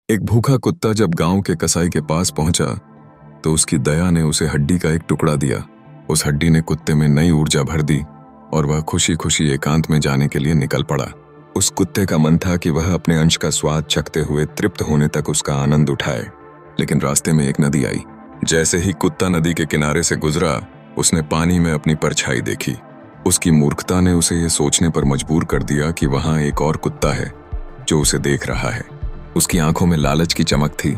एक भूखा कुत्ता जब गांव के कसाई के पास पहुंचा तो उसकी दया ने उसे हड्डी का एक टुकड़ा दिया। उस हड्डी ने कुत्ते में नई ऊर्जा भर दी और वह खुशी खुशी एकांत में जाने के लिए निकल पड़ा। उस कुत्ते का मन था कि वह अपने अंश का स्वाद चखते हुए तृप्त होने तक उसका आनंद उठाए, लेकिन रास्ते में एक नदी आई। जैसे ही कुत्ता नदी के किनारे से गुजरा, उसने पानी में अपनी परछाई देखी। उसकी मूर्खता ने उसे ये सोचने पर मजबूर कर दिया कि वहां एक और कुत्ता है जो उसे देख रहा है। उसकी आंखों में लालच की चमक थी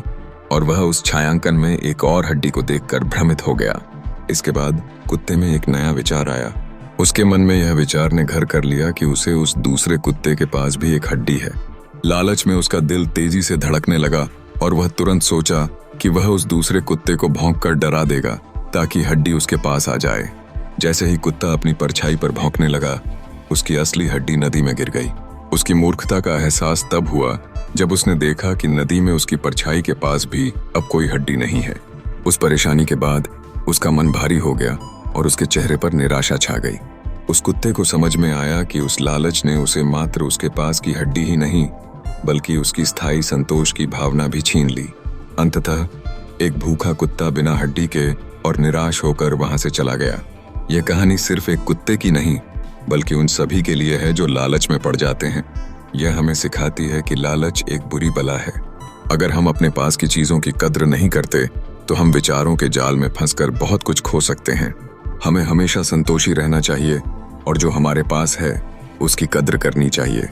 और वह उस छायांकन में एक और हड्डी को देखकर भ्रमित हो गया। इसके बाद कुत्ते में एक नया विचार आया। उसके मन में यह विचार ने घर कर लिया कि उसे उस दूसरे कुत्ते के पास भी एक हड्डी है। लालच में उसका दिल तेजी से धड़कने लगा और वह तुरंत सोचा कि वह उस दूसरे कुत्ते को भौंककर डरा देगा ताकि हड्डी उसके पास आ जाए। जैसे ही कुत्ता अपनी परछाई पर भौंकने लगा, उसकी असली हड्डी नदी में गिर गई। उसकी मूर्खता का एहसास तब हुआ जब उसने देखा कि नदी में उसकी परछाई के पास भी अब कोई हड्डी नहीं है। उस परेशानी के बाद उसका मन भारी हो गया और उसके चेहरे पर निराशा छा गई। उस कुत्ते को समझ में आया कि उस लालच ने उसे मात्र उसके पास की हड्डी ही नहीं बल्कि उसकी स्थायी संतोष की भावना भी छीन ली। अंततः एक भूखा कुत्ता बिना हड्डी के और निराश होकर वहां से चला गया। यह कहानी सिर्फ एक कुत्ते की नहीं बल्कि उन सभी के लिए है जो लालच में पड़ जाते हैं। यह हमें सिखाती है कि लालच एक बुरी बला है। अगर हम अपने पास की चीजों की कद्र नहीं करते तो हम विचारों के जाल में फंसकर बहुत कुछ खो सकते हैं। हमें हमेशा संतोषी रहना चाहिए और जो हमारे पास है उसकी कद्र करनी चाहिए।